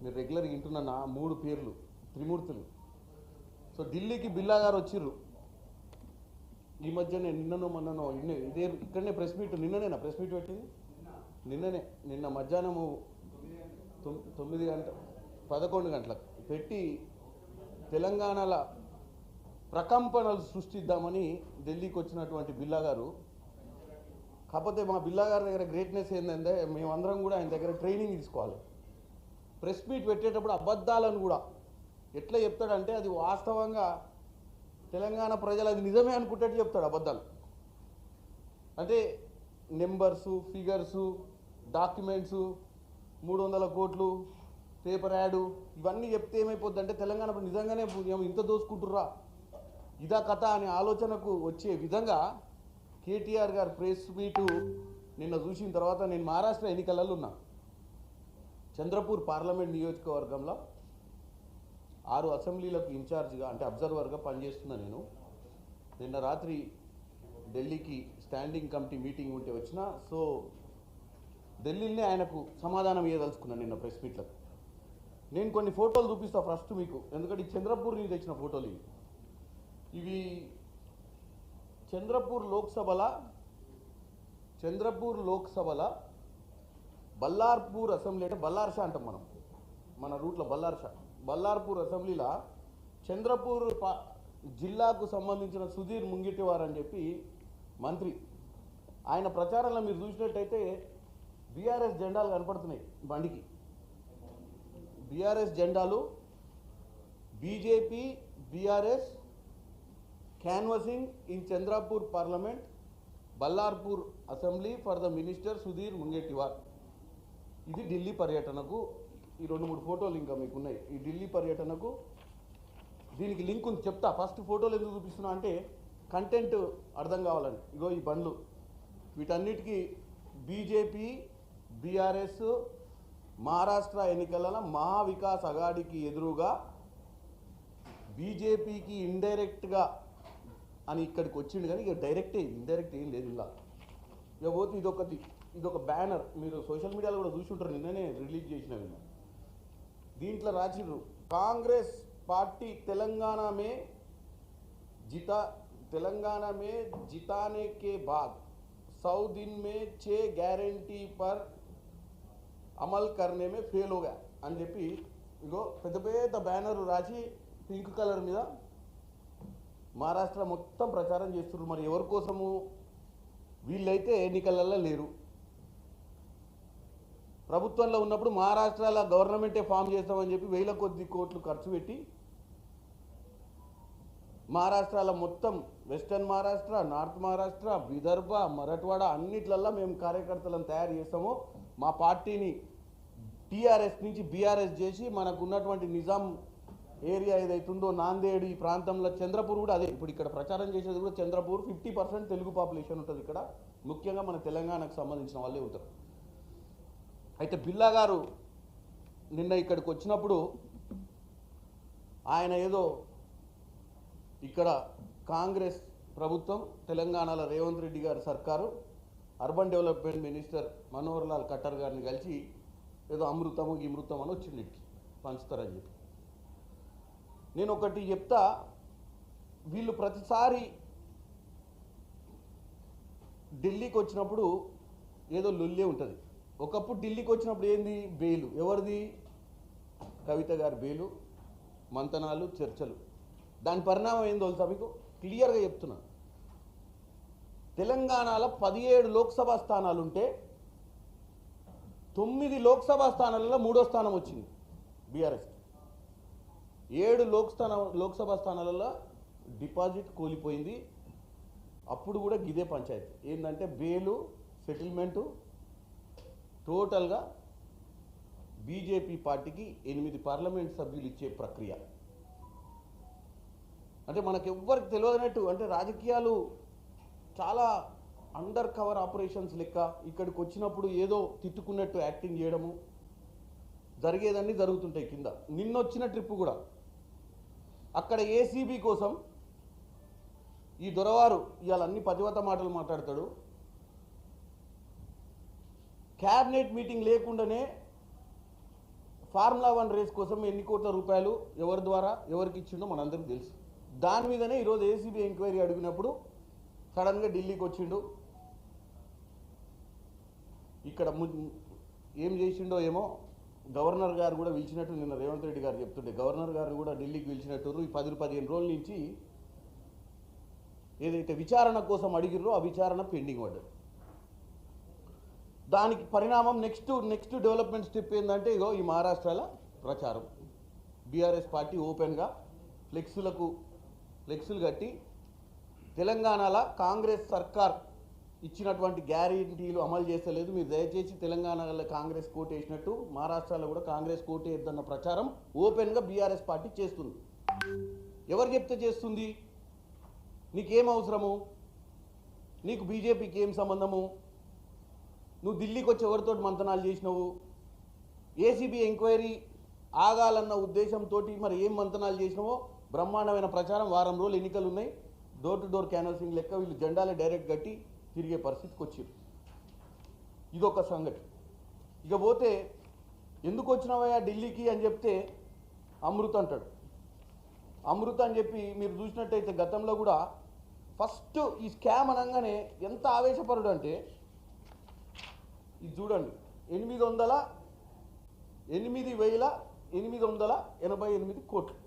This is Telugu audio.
మీరు రెగ్యులర్గా వింటున్న నా 3 పేర్లు త్రిమూర్తులు. సో ఢిల్లీకి బిల్లా గారు వచ్చిర్రు ఈ మధ్యనే, నిన్ననో మొన్ననో. ఇదే ఇక్కడనే ప్రెస్ మీట్, నిన్ననేనా ప్రెస్ మీట్ పెట్టింది? నిన్న మధ్యాహ్నము 9 గంటల 11 గంటలకు పెట్టి తెలంగాణలో ప్రకంపనలు సృష్టిద్దామని ఢిల్లీకి వచ్చినటువంటి బిల్లా గారు. కాకపోతే మా బిల్లా గారి దగ్గర గ్రేట్నెస్ ఏంటంటే మేమందరం కూడా ఆయన దగ్గర ట్రైనింగ్ తీసుకోవాలి. ప్రెస్ మీట్ పెట్టేటప్పుడు అబద్ధాలను కూడా ఎట్లా చెప్తాడంటే అది వాస్తవంగా తెలంగాణ ప్రజలు అది నిజమే అనుకుంటట్టు చెప్తాడు అబద్ధాలు. అంటే నెంబర్సు, ఫిగర్సు, డాక్యుమెంట్సు, 300 కోట్లు, పేపర్ యాడు, ఇవన్నీ చెప్తే ఏమైపోద్ది అంటే తెలంగాణ నిజంగానే ఇంత దోసుకుంటుర్రా ఇదా కథ అనే ఆలోచనకు వచ్చే విధంగా కేటీఆర్ గారు ప్రెస్ మీటు నిన్న చూసిన తర్వాత, నేను మహారాష్ట్ర ఎన్నికలలో ఉన్నా. చంద్రపూర్ పార్లమెంట్ నియోజకవర్గంలో 6 అసెంబ్లీలకు ఇన్ఛార్జిగా అంటే అబ్జర్వర్గా పనిచేస్తున్నా నేను. నిన్న రాత్రి ఢిల్లీకి స్టాండింగ్ కమిటీ మీటింగ్ ఉంటే వచ్చిన. సో ఢిల్లీనే ఆయనకు సమాధానం ఇవ్వదలుచుకున్నాను నిన్న ప్రెస్ మీట్లో. నేను కొన్ని ఫోటోలు చూపిస్తాను ఫస్ట్ మీకు, ఎందుకంటే చంద్రపూర్ నుంచి తెచ్చిన ఫోటోలు ఇవి. చంద్రపూర్ లోక్సభల బల్లార్పూర్ అసెంబ్లీ, అంటే బల్లార్షా అంటాం మనం, మన రూట్లో బల్లార్పూర్ అసెంబ్లీలో చంద్రపూర్ జిల్లాకు సంబంధించిన సుధీర్ ముంగిటివార్ అని చెప్పి మంత్రి, ఆయన ప్రచారంలో మీరు చూసినట్టయితే బీఆర్ఎస్ జెండాలు కనపడుతున్నాయి బండికి. బీఆర్ఎస్ జెండాలు, BJP BRS canvassing in Chandrapur parliament, Ballarpur assembly for the minister Sudhir Mungantiwar. ఇది ఢిల్లీ పర్యటనకు. ఈ 2-3 ఫోటోలు ఇంకా మీకు ఉన్నాయి. ఈ ఢిల్లీ పర్యటనకు దీనికి లింక్ ఉంది, చెప్తా. ఫస్ట్ ఫోటోలు ఎందుకు చూపిస్తున్నా అంటే కంటెంట్ అర్థం కావాలని. ఇగో ఈ బండ్లు, వీటన్నిటికీ బీజేపీ బీఆర్ఎస్ మహారాష్ట్ర ఎన్నికల మహావికాస్ అఘాడీకి ఎదురుగా బీజేపీకి ఇండైరెక్ట్గా అని ఇక్కడికి వచ్చిండు. కానీ ఇక డైరెక్టే, ఇండైరెక్ట్ ఏం లేదు ఇలా. ఇక పోతే ఇదొక బ్యానర్, మీరు సోషల్ మీడియాలో కూడా చూసి ఉంటారు, నిన్ననే రిలీజ్ చేసినవి. దీంట్లో రాసిర్రు, కాంగ్రెస్ పార్టీ తెలంగాణ మే जिताने के बाद 100 दिन में 6 गारंटी पर అమల్ करने में फेल हो गया అని చెప్పి ఇగో పెద్ద పెద్ద బ్యానర్ రాసి పింక్ కలర్ మీద మహారాష్ట్ర మొత్తం ప్రచారం చేస్తున్నారు. మరి ఎవరి కోసము? వీళ్ళైతే ఎన్నికలలో లేరు, ప్రభుత్వంలో ఉన్నప్పుడు మహారాష్ట్రలో గవర్నమెంటే ఫామ్ చేస్తామని చెప్పి 1000 కొద్ది కోట్లు ఖర్చు పెట్టి మహారాష్ట్రలో మొత్తం వెస్టర్న్ మహారాష్ట్ర, నార్త్ మహారాష్ట్ర, విదర్భ, మరాఠవాడ అన్నిట్లల్లో మేము కార్యకర్తలను తయారు చేస్తాము. మా పార్టీని టీఆర్ఎస్ నుంచి బీఆర్ఎస్ చేసి మనకు ఉన్నటువంటి నిజాం ఏరియా ఏదైతుందో నాందేడ్ ఈ ప్రాంతంలో, చంద్రపూర్ కూడా అదే. ఇప్పుడు ఇక్కడ ప్రచారం చేసేది కూడా చంద్రపూర్. 50% తెలుగు పాపులేషన్ ఉంటుంది ఇక్కడ, ముఖ్యంగా మన తెలంగాణకు సంబంధించిన వాళ్ళే ఉంటారు. అయితే బిల్లా గారు నిన్న ఇక్కడికి వచ్చినప్పుడు ఆయన ఏదో ఇక్కడ కాంగ్రెస్ ప్రభుత్వం, తెలంగాణలో రేవంత్ రెడ్డి గారి సర్కారు, urban development minister Manohar Lal Khattar గారిని కలిసి ఏదో అమృతము గిమృతం అని వచ్చింది పంచుతారని చెప్పి. నేను ఒకటి చెప్తా, వీళ్ళు ప్రతిసారి ఢిల్లీకి వచ్చినప్పుడు ఏదో లొల్లే ఉంటుంది. ఒకప్పుడు ఢిల్లీకి వచ్చినప్పుడు ఏంది? బెయిలు. ఎవరిది? కవిత గారి బెయిలు, మంతనాలు, చర్చలు. దాని పరిణామం ఏందో తెలుసా మీకు? క్లియర్గా చెప్తున్నా. తెలంగాణలో 17 లోక్సభ స్థానాలుంటే 9 లోక్సభ స్థానాలలో 3వ స్థానం వచ్చింది బీఆర్ఎస్. 7 లోక్సభ స్థానాలలో డిపాజిట్ కూలిపోయింది. అప్పుడు కూడా గిదే పంచాయతీ ఏంటంటే బెయిలు, సెటిల్మెంటు. టోటల్గా బీజేపీ పార్టీకి 8 పార్లమెంట్ సభ్యులు ఇచ్చే ప్రక్రియ. అంటే మనకెవ్వరికి తెలియదన్నట్టు, అంటే రాజకీయాలు చాలా అండర్ కవర్ ఆపరేషన్స్ లెక్క. ఇక్కడికి వచ్చినప్పుడు ఏదో తిట్టుకున్నట్టు యాక్టింగ్ చేయడము, జరిగేదన్నీ జరుగుతుంటాయి కింద. నిన్నొచ్చిన ట్రిప్ కూడా అక్కడ ఏసీబీ కోసం ఈ దొరవారు ఇవాళ అన్ని పతివత మాటలు మాట్లాడతాడు. క్యాబినెట్ మీటింగ్ లేకుండానే ఫార్ములా 1 రేస్ కోసం ఎన్ని కోట్ల రూపాయలు ఎవరి ద్వారా ఎవరికి ఇచ్చిండో మనందరికీ తెలుసు. దాని మీదనే ఈరోజు ఏసీబీ ఎంక్వైరీ అడిగినప్పుడు సడన్గా ఢిల్లీకి వచ్చిండు. ఇక్కడ ఏం చేసిండో ఏమో గవర్నర్ గారు కూడా పిలిచినట్టు నిన్న రేవంత్ రెడ్డి గారు చెప్తుండే, గవర్నర్ గారు కూడా ఢిల్లీకి పిలిచినట్టు ఈ 10-15 రోజుల నుంచి ఏదైతే విచారణ కోసం అడిగిర్రో ఆ విచారణ పెండింగ్ పడ్డది. దానికి పరిణామం నెక్స్ట్ డెవలప్మెంట్ స్టెప్ ఏంటంటే ఇగో ఈ మహారాష్ట్రలో ప్రచారం. బీఆర్ఎస్ పార్టీ ఓపెన్గా ఫ్లెక్సులు కట్టి తెలంగాణలో కాంగ్రెస్ సర్కార్ ఇచ్చినటువంటి గ్యారెంటీలు అమలు చేస్తలేదు, మీరు దయచేసి తెలంగాణలో కాంగ్రెస్ కోట్ వేసినట్టు మహారాష్ట్రలో కూడా కాంగ్రెస్ కోట్ వేద్దన్న ప్రచారం ఓపెన్గా బీఆర్ఎస్ పార్టీ చేస్తుంది. ఎవరు చెప్తే చేస్తుంది? నీకేం అవసరము? నీకు బీజేపీకి ఏం సంబంధము? నువ్వు ఢిల్లీకి వచ్చి ఎవరితో మంతనాలు చేసినావు? ఏసీబీ ఎంక్వైరీ ఆగాలన్న ఉద్దేశంతో మరి ఏం మంతనాలు చేసినావో బ్రహ్మాండమైన ప్రచారం. వారం రోజులు ఎన్నికలు ఉన్నాయి, డోర్ టు డోర్ క్యాన్వాసింగ్ లెక్క వీళ్ళు జెండాలే డైరెక్ట్ కట్టి తిరిగే పరిస్థితికి వచ్చారు. ఇదొక సంగతి. ఇక పోతే ఎందుకు వచ్చినావయ్యా ఢిల్లీకి అని చెప్తే అమృత్ అంటాడు. అమృత్ అని చెప్పి మీరు చూసినట్టయితే గతంలో కూడా ఫస్ట్ ఈ స్కామ్ అనగానే ఎంత ఆవేశపరుడు అంటే ఇది చూడండి, 8,888 కోట్లు.